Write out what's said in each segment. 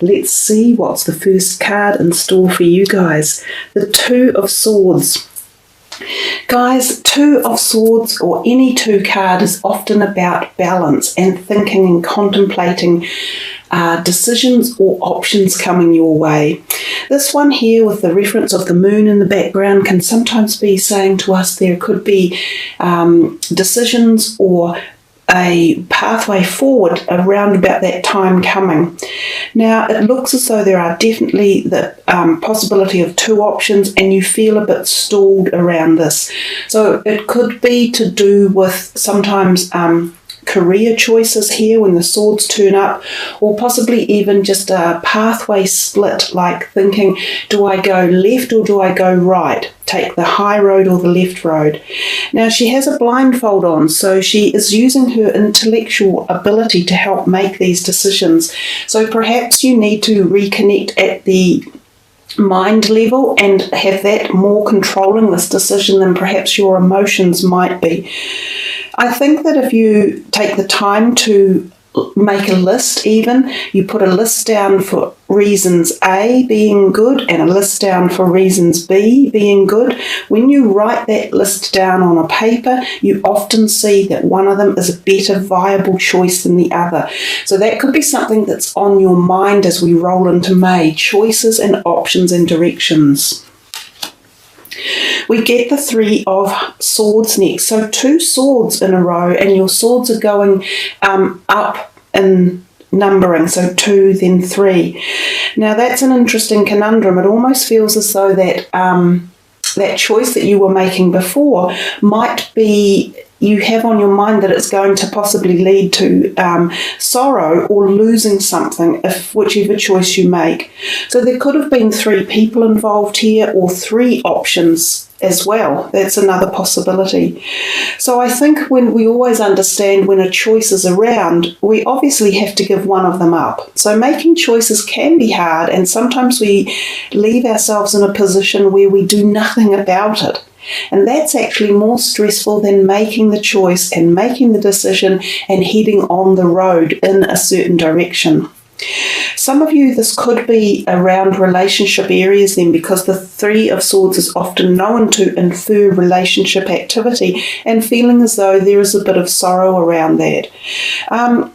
Let's see what's the first card in store for you guys. The Two of Swords. Guys, Two of Swords or any two card is often about balance and thinking and contemplating decisions or options coming your way. This one here with the reference of the moon in the background can sometimes be saying to us there could be decisions or a pathway forward around about that time coming. Now, it looks as though there are definitely the possibility of two options and you feel a bit stalled around this. So it could be to do with sometimes career choices here when the swords turn up, or possibly even just a pathway split, like thinking, do I go left or do I go right? Take the high road or the left road. Now, she has a blindfold on, so she is using her intellectual ability to help make these decisions. So perhaps you need to reconnect at the mind level and have that more controlling this decision than perhaps your emotions might be. I think that if you take the time to make a list, even you put a list down for reasons A being good and a list down for reasons B being good, when you write that list down on a paper, you often see that one of them is a better viable choice than the other. So that could be something that's on your mind as we roll into May, choices and options and directions. We get the Three of Swords next. So two swords in a row and your swords are going up in numbering. So 2, then 3. Now that's an interesting conundrum. It almost feels as though that that choice that you were making before might be, you have on your mind that it's going to possibly lead to sorrow or losing something, if whichever choice you make. So there could have been 3 people involved here or 3 options as well. That's another possibility. So I think when we always understand when a choice is around, we obviously have to give one of them up. So making choices can be hard, and sometimes we leave ourselves in a position where we do nothing about it. And that's actually more stressful than making the choice and making the decision and heading on the road in a certain direction. Some of you, this could be around relationship areas then, because the Three of Swords is often known to infer relationship activity and feeling as though there is a bit of sorrow around that.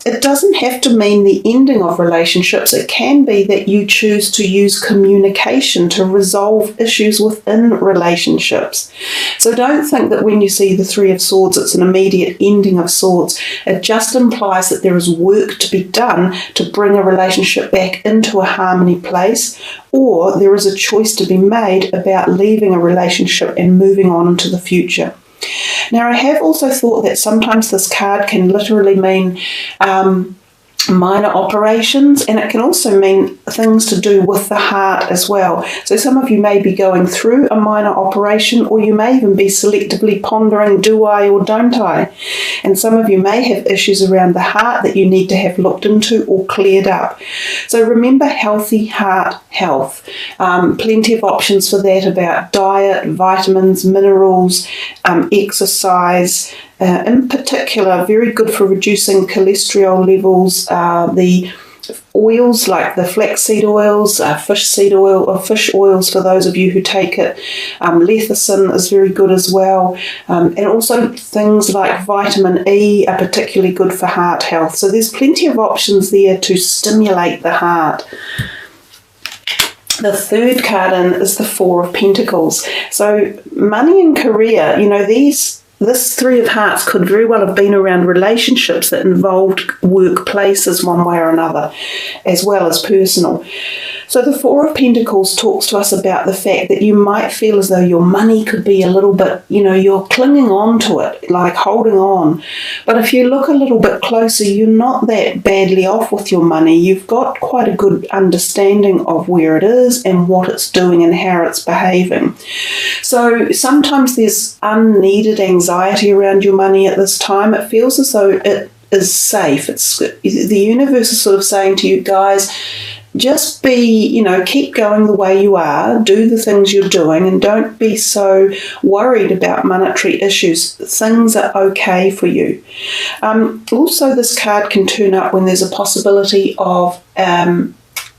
It doesn't have to mean the ending of relationships. It can be that you choose to use communication to resolve issues within relationships. So don't think that when you see the Three of Swords, it's an immediate ending of sorts. It just implies that there is work to be done to bring a relationship back into a harmony place, or there is a choice to be made about leaving a relationship and moving on into the future. Now, I have also thought that sometimes this card can literally mean minor operations, and it can also mean things to do with the heart as well. So some of you may be going through a minor operation, or you may even be selectively pondering, do I or don't I? And some of you may have issues around the heart that you need to have looked into or cleared up. So remember, healthy heart health. Plenty of options for that about diet, vitamins, minerals, exercise. In particular, very good for reducing cholesterol levels. The oils like the flaxseed oils, fish seed oil, or fish oils for those of you who take it. Lecithin is very good as well. And also things like vitamin E are particularly good for heart health. So there's plenty of options there to stimulate the heart. The third card in is the Four of Pentacles. So money and career, you know, this Three of Hearts could very well have been around relationships that involved workplaces one way or another, as well as personal. So the Four of Pentacles talks to us about the fact that you might feel as though your money could be a little bit, you know, you're clinging on to it, like holding on. But if you look a little bit closer, you're not that badly off with your money. You've got quite a good understanding of where it is and what it's doing and how it's behaving. So sometimes there's unneeded anxiety around your money at this time. It feels as though it is safe. The universe is sort of saying to you guys, just be, you know, keep going the way you are, do the things you're doing, and don't be so worried about monetary issues. Things are okay for you. Also, this card can turn up when there's a possibility of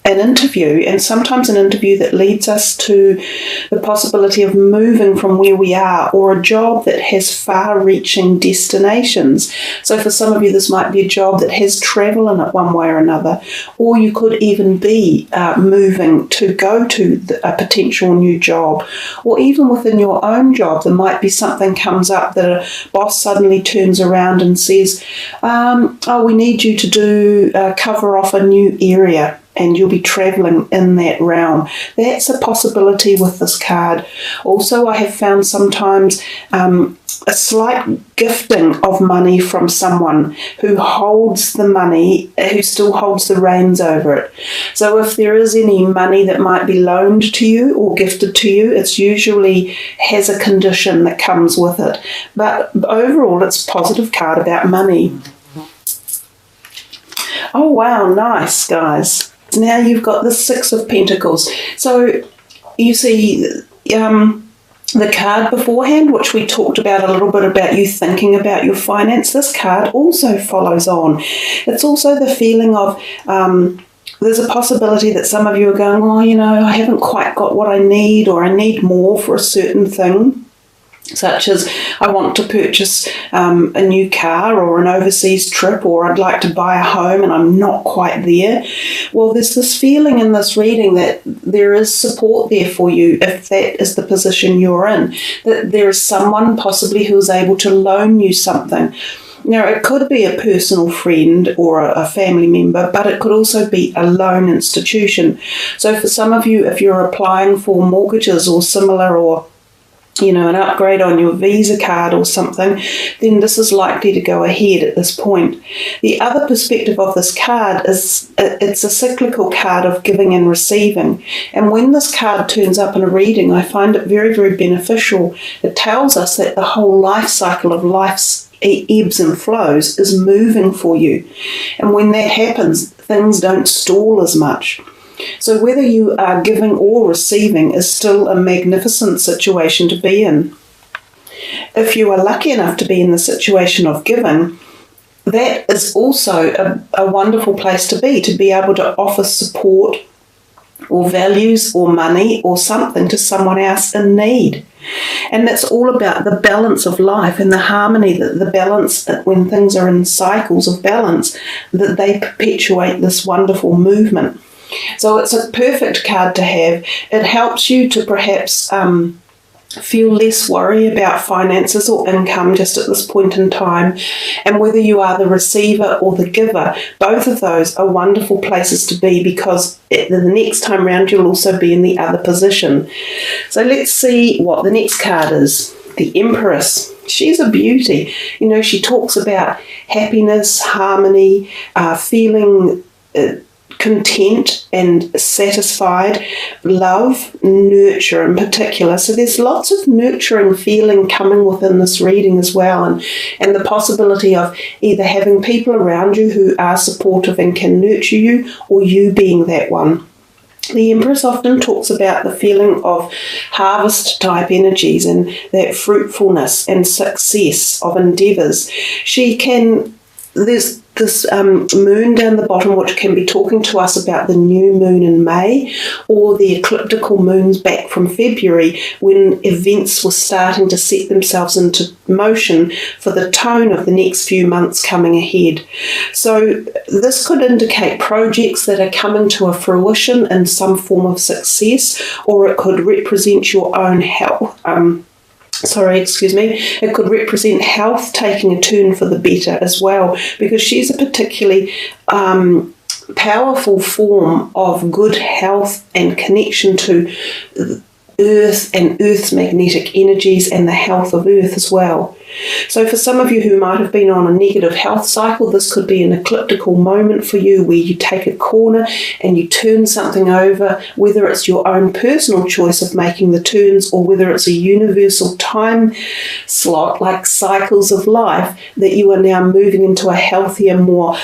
an interview, and sometimes an interview that leads us to the possibility of moving from where we are, or a job that has far-reaching destinations. So for some of you, this might be a job that has travel in it one way or another, or you could even be moving to go to a potential new job, or even within your own job, there might be something comes up that a boss suddenly turns around and says, oh, we need you to do cover off a new area, and you'll be travelling in that realm. That's a possibility with this card. Also, I have found sometimes a slight gifting of money from someone who holds the money, who still holds the reins over it. So if there is any money that might be loaned to you or gifted to you, it's usually has a condition that comes with it. But overall, it's a positive card about money. Oh, wow, nice, guys. Now you've got the Six of Pentacles. So you see the card beforehand, which we talked about a little bit about you thinking about your finance. This card also follows on. It's also the feeling of there's a possibility that some of you are going, oh, you know, I haven't quite got what I need, or I need more for a certain thing. Such as I want to purchase a new car or an overseas trip, or I'd like to buy a home and I'm not quite there. Well, there's this feeling in this reading that there is support there for you if that is the position you're in, that there is someone possibly who is able to loan you something. Now, it could be a personal friend or a family member, but it could also be a loan institution. So for some of you, if you're applying for mortgages or similar, or you know, an upgrade on your Visa card or something, then this is likely to go ahead at this point. The other perspective of this card is it's a cyclical card of giving and receiving. And when this card turns up in a reading, I find it very, very beneficial. It tells us that the whole life cycle of life's ebbs and flows is moving for you. And when that happens, things don't stall as much. So whether you are giving or receiving is still a magnificent situation to be in. If you are lucky enough to be in the situation of giving, that is also a wonderful place to be able to offer support or values or money or something to someone else in need. And that's all about the balance of life and the harmony, the balance that when things are in cycles of balance, that they perpetuate this wonderful movement. So it's a perfect card to have. It helps you to perhaps feel less worry about finances or income just at this point in time. And whether you are the receiver or the giver, both of those are wonderful places to be, because the next time round you'll also be in the other position. So let's see what the next card is. The Empress. She's a beauty. You know, she talks about happiness, harmony, feeling content and satisfied, love, nurture in particular. So there's lots of nurturing feeling coming within this reading as well, and the possibility of either having people around you who are supportive and can nurture you, or you being that one. The Empress often talks about the feeling of harvest type energies and that fruitfulness and success of endeavours. There's this moon down the bottom, which can be talking to us about the new moon in May, or the ecliptical moons back from February, when events were starting to set themselves into motion for the tone of the next few months coming ahead. So this could indicate projects that are coming to a fruition in some form of success, or it could represent your own health. It could represent health taking a turn for the better as well, because she's a particularly powerful form of good health and connection to Earth and Earth's magnetic energies and the health of Earth as well. So for some of you who might have been on a negative health cycle, this could be an ecliptical moment for you where you take a corner and you turn something over, whether it's your own personal choice of making the turns, or whether it's a universal time slot like cycles of life, that you are now moving into a healthier, more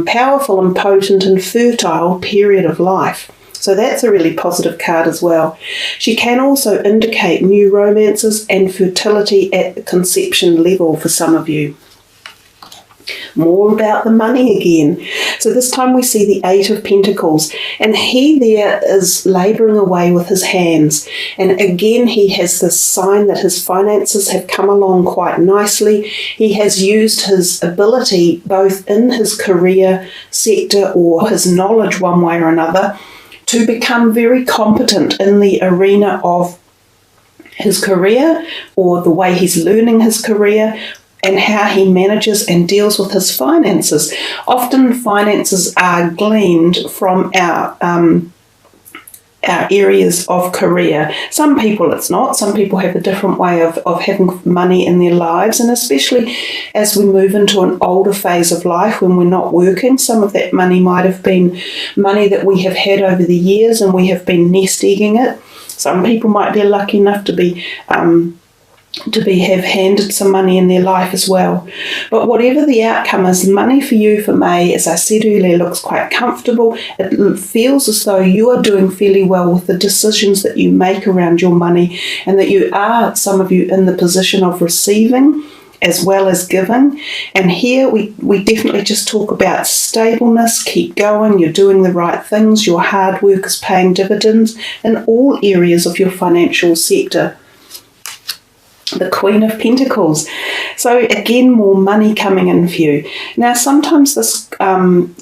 powerful and potent and fertile period of life. So that's a really positive card as well. She can also indicate new romances and fertility at the conception level for some of you. More about the money again. So this time we see the Eight of Pentacles, and he there is labouring away with his hands. And again, he has this sign that his finances have come along quite nicely. He has used his ability, both in his career sector or his knowledge one way or another, to become very competent in the arena of his career, or the way he's learning his career, and how he manages and deals with his finances. Often finances are gleaned from our areas of career. Some people it's not. Some people have a different way of having money in their lives, and especially as we move into an older phase of life when we're not working, some of that money might have been money that we have had over the years and we have been nest egging it. Some people might be lucky enough to have handed some money in their life as well. But whatever the outcome is, money for you for May, as I said earlier, looks quite comfortable. It feels as though you are doing fairly well with the decisions that you make around your money, and that you are, some of you, in the position of receiving as well as giving. And here we definitely just talk about stableness. Keep going, you're doing the right things, your hard work is paying dividends in all areas of your financial sector. The Queen of Pentacles. So again, more money coming in for you. Now, sometimes this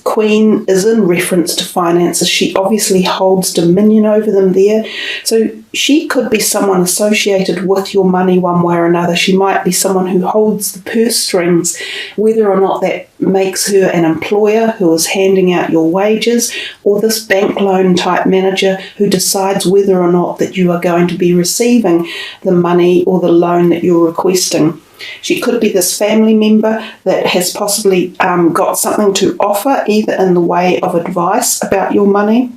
Queen is in reference to finances. She obviously holds dominion over them there. So she could be someone associated with your money one way or another. She might be someone who holds the purse strings, whether or not that makes her an employer who is handing out your wages, or this bank loan type manager who decides whether or not that you are going to be receiving the money or the loan that you're requesting. She could be this family member that has possibly got something to offer, either in the way of advice about your money,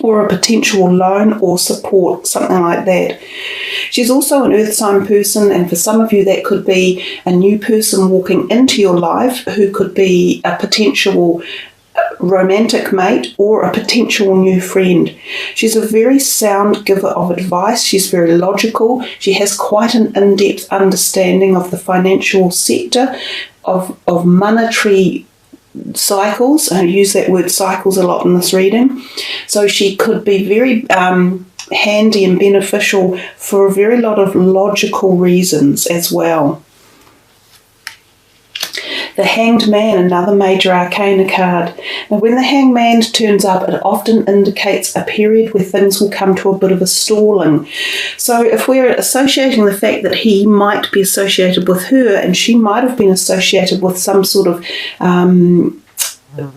or a potential loan or support, something like that. She's also an earth sign person, and for some of you that could be a new person walking into your life who could be a potential romantic mate or a potential new friend. She's a very sound giver of advice. She's very logical. She has quite an in-depth understanding of the financial sector, of monetary cycles. I use that word cycles a lot in this reading. So she could be very handy and beneficial for a very lot of logical reasons as well. The Hanged Man, another major arcana card. Now, when the Hanged Man turns up, it often indicates a period where things will come to a bit of a stalling. So if we're associating the fact that he might be associated with her, and she might have been associated with some sort of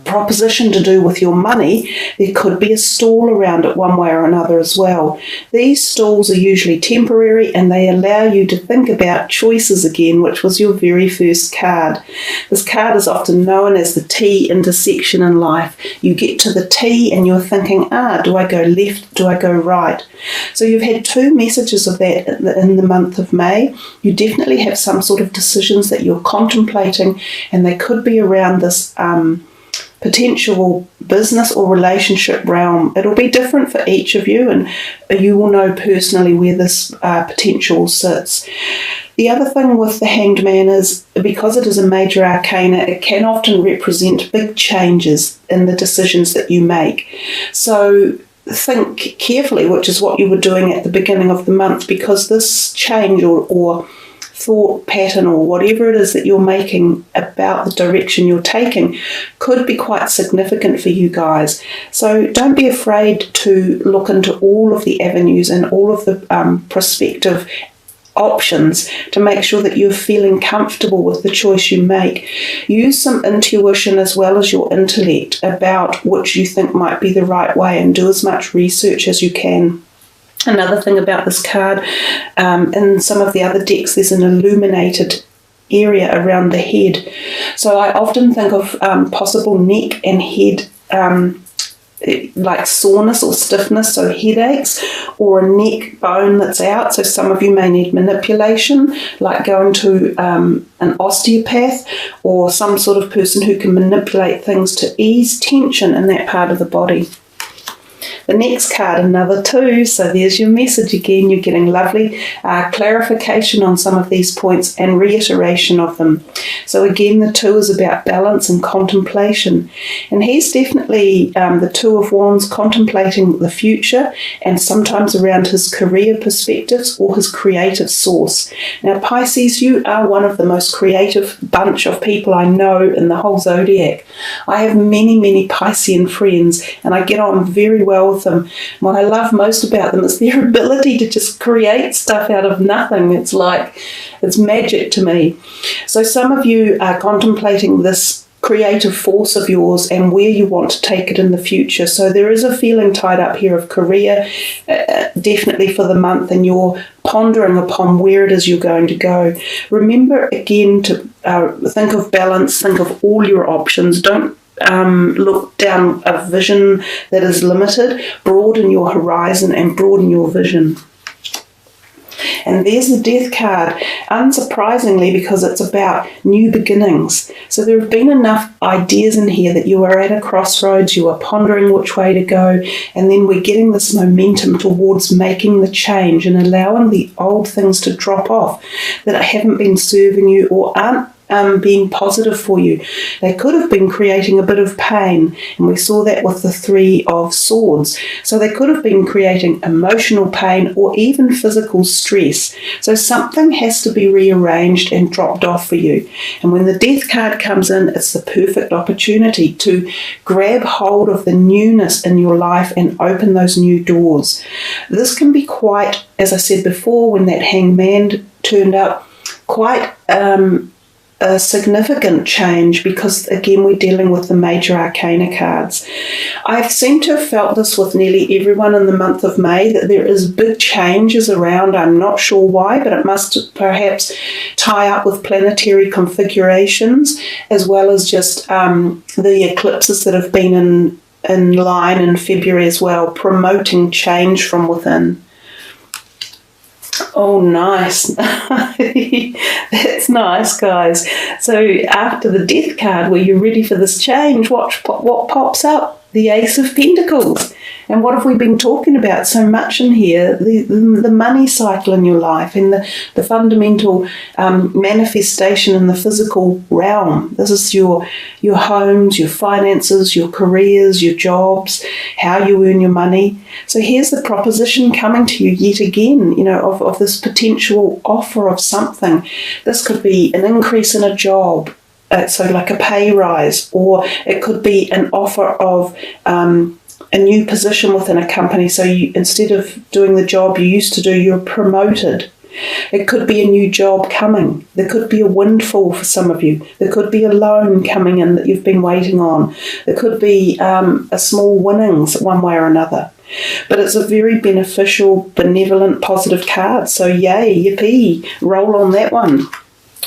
proposition to do with your money, there could be a stall around it one way or another as well. These stalls are usually temporary, and they allow you to think about choices again, which was your very first card. This card is often known as the T intersection in life. You get to the T and you're thinking, do I go left? Do I go right? So you've had two messages of that in the month of May. You definitely have some sort of decisions that you're contemplating, and they could be around this potential business or relationship realm. It'll be different for each of you, and you will know personally where this potential sits. The other thing with the Hanged Man is, because it is a major arcana, it can often represent big changes in the decisions that you make. So think carefully, which is what you were doing at the beginning of the month, because this change or thought pattern or whatever it is that you're making about the direction you're taking could be quite significant for you guys. So don't be afraid to look into all of the avenues and all of the prospective options to make sure that you're feeling comfortable with the choice you make. Use some intuition as well as your intellect about which you think might be the right way, and do as much research as you can. Another thing about this card, in some of the other decks, there's an illuminated area around the head. So I often think of possible neck and head like soreness or stiffness, so headaches, or a neck bone that's out. So some of you may need manipulation, like going to an osteopath or some sort of person who can manipulate things to ease tension in that part of the body. The next card, another 2. So there's your message again. You're getting lovely clarification on some of these points and reiteration of them. So again, the 2 is about balance and contemplation. And he's definitely the 2 of Wands, contemplating the future and sometimes around his career perspectives or his creative source. Now, Pisces, you are one of the most creative bunch of people I know in the whole zodiac. I have many Piscean friends and I get on very well with them. What I love most about them is their ability to just create stuff out of nothing. It's like, it's magic to me. So some of you are contemplating this creative force of yours and where you want to take it in the future. So there is a feeling tied up here of career, definitely for the month, and you're pondering upon where it is you're going to go. Remember again to think of balance, think of all your options. Don't look down a vision that is limited. Broaden your horizon and broaden your vision. And there's the Death card, unsurprisingly, because it's about new beginnings. So there have been enough ideas in here that you are at a crossroads, you are pondering which way to go, and then we're getting this momentum towards making the change and allowing the old things to drop off that haven't been serving you or aren't being positive for you. They could have been creating a bit of pain, and we saw that with the 3 of Swords. So they could have been creating emotional pain or even physical stress. So something has to be rearranged and dropped off for you. And when the Death card comes in, it's the perfect opportunity to grab hold of the newness in your life and open those new doors. This can be quite, as I said before, when that Hangman turned up, quite a significant change, because again we're dealing with the major arcana cards. I've seemed to have felt this with nearly everyone in the month of May, that there is big changes around. I'm not sure why, but it must perhaps tie up with planetary configurations, as well as just the eclipses that have been in line in February as well, promoting change from within. Oh, nice. That's nice, guys. So after the Death card, where you're ready for this change, watch what pops up. The Ace of Pentacles. And what have we been talking about so much in here? The money cycle in your life and the fundamental manifestation in the physical realm. This is your homes, your finances, your careers, your jobs, how you earn your money. So here's the proposition coming to you yet again, you know, of this potential offer of something. This could be an increase in a job, so like a pay rise, or it could be an offer of a new position within a company. So you, instead of doing the job you used to do, you're promoted. It could be a new job coming. There could be a windfall for some of you. There could be a loan coming in that you've been waiting on. There could be a small winnings one way or another. But it's a very beneficial, benevolent, positive card. So yay, yippee, roll on that one.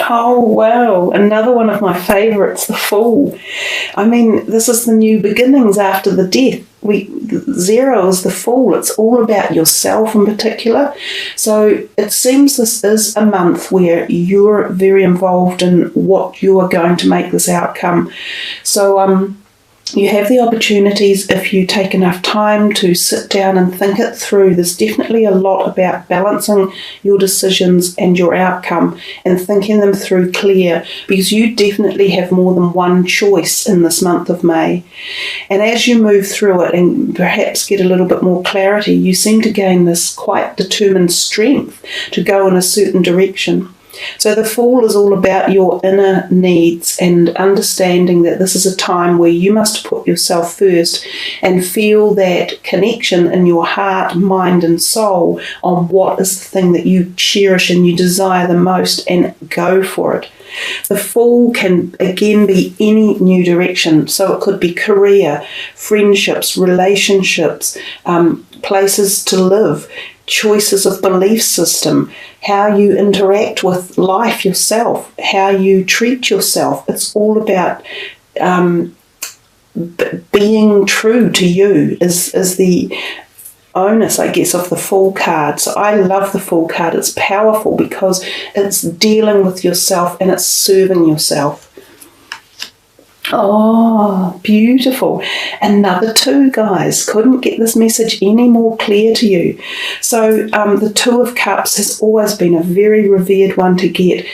Oh, wow. Another one of my favourites, the Fool. I mean, this is the new beginnings after the Death. 0 is the Fool. It's all about yourself in particular. So it seems this is a month where you're very involved in what you are going to make this outcome. So, you have the opportunities, if you take enough time to sit down and think it through. There's definitely a lot about balancing your decisions and your outcome and thinking them through clear, because you definitely have more than one choice in this month of May. And as you move through it and perhaps get a little bit more clarity, you seem to gain this quite determined strength to go in a certain direction. So the Fool is all about your inner needs and understanding that this is a time where you must put yourself first and feel that connection in your heart, mind and soul on what is the thing that you cherish and you desire the most, and go for it. The Fool can again be any new direction. So it could be career, friendships, relationships, places to live, choices of belief system, how you interact with life yourself, how you treat yourself. It's all about being true to you is the onus, I guess, of the Fool card. So I love the Fool card. It's powerful because it's dealing with yourself and it's serving yourself. Oh, beautiful. Another 2, guys. Couldn't get this message any more clear to you. So the 2 of Cups has always been a very revered one to get.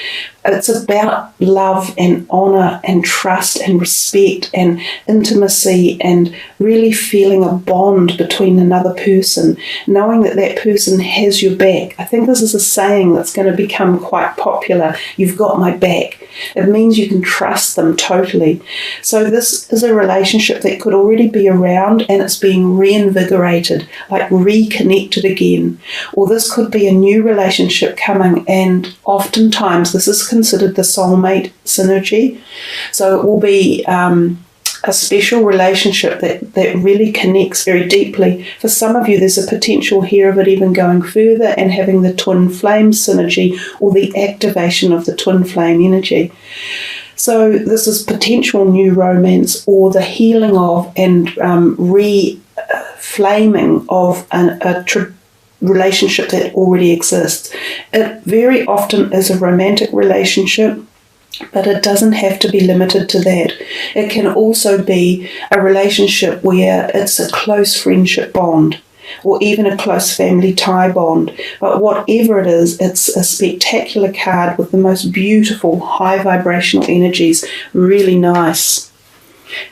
It's about love and honour and trust and respect and intimacy and really feeling a bond between another person, knowing that that person has your back. I think this is a saying that's going to become quite popular. You've got my back. It means you can trust them totally. So this is a relationship that could already be around and it's being reinvigorated, like reconnected again. Or this could be a new relationship coming, and oftentimes this is considered the soulmate synergy. So it will be a special relationship that really connects very deeply. For some of you, there's a potential here of it even going further and having the twin flame synergy or the activation of the twin flame energy. So this is potential new romance or the healing of and re-flaming of a relationship that already exists. It very often is a romantic relationship, but it doesn't have to be limited to that. It can also be a relationship where it's a close friendship bond or even a close family tie bond. But whatever it is, it's a spectacular card with the most beautiful high vibrational energies. Really nice.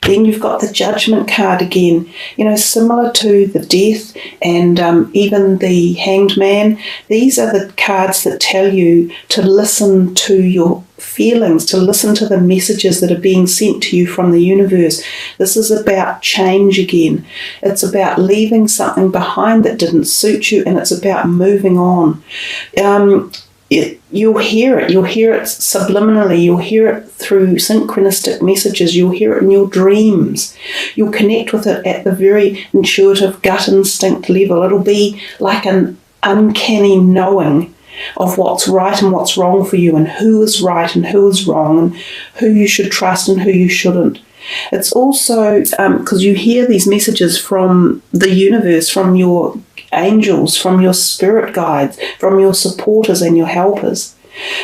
Then you've got the Judgment card again, similar to the Death and even the Hanged Man. These are the cards that tell you to listen to your feelings, to listen to the messages that are being sent to you from the universe. This is about change again. It's about leaving something behind that didn't suit you, and it's about moving on. You'll hear it subliminally, you'll hear it through synchronistic messages, you'll hear it in your dreams, you'll connect with it at the very intuitive gut instinct level. It'll be like an uncanny knowing of what's right and what's wrong for you, and who is right and who is wrong, and who you should trust and who you shouldn't. It's also because you hear these messages from the universe, from your angels, from your spirit guides, from your supporters and your helpers.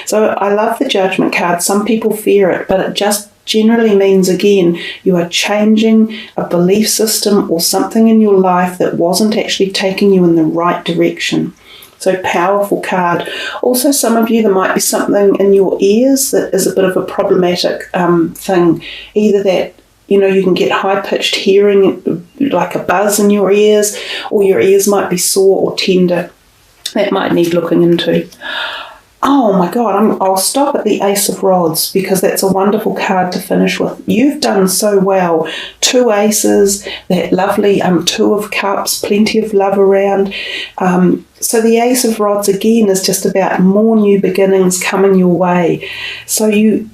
So I love the Judgment card. Some people fear it, but it just generally means, again, you are changing a belief system or something in your life that wasn't actually taking you in the right direction. So powerful card. Also, some of you, there might be something in your ears that is a bit of a problematic thing. Either that, you can get high-pitched hearing, like a buzz in your ears, or your ears might be sore or tender. That might need looking into. Oh my God, I'll stop at the Ace of Rods because that's a wonderful card to finish with. You've done so well. 2 aces, that lovely 2 of Cups, plenty of love around. So the Ace of Rods again is just about more new beginnings coming your way. So you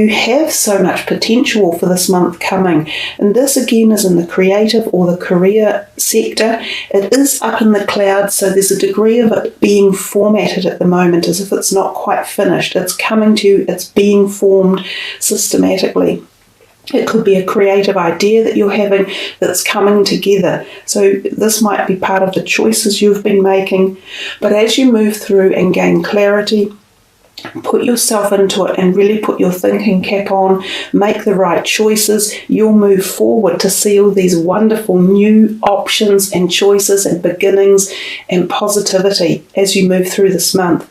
have so much potential for this month coming, and this again is in the creative or the career sector. It is up in the clouds, so there's a degree of it being formatted at the moment as if it's not quite finished. It's coming to you, it's being formed systematically. It could be a creative idea that you're having that's coming together. So this might be part of the choices you've been making. But as you move through and gain clarity, put yourself into it and really put your thinking cap on, make the right choices, you'll move forward to see all these wonderful new options and choices and beginnings and positivity as you move through this month.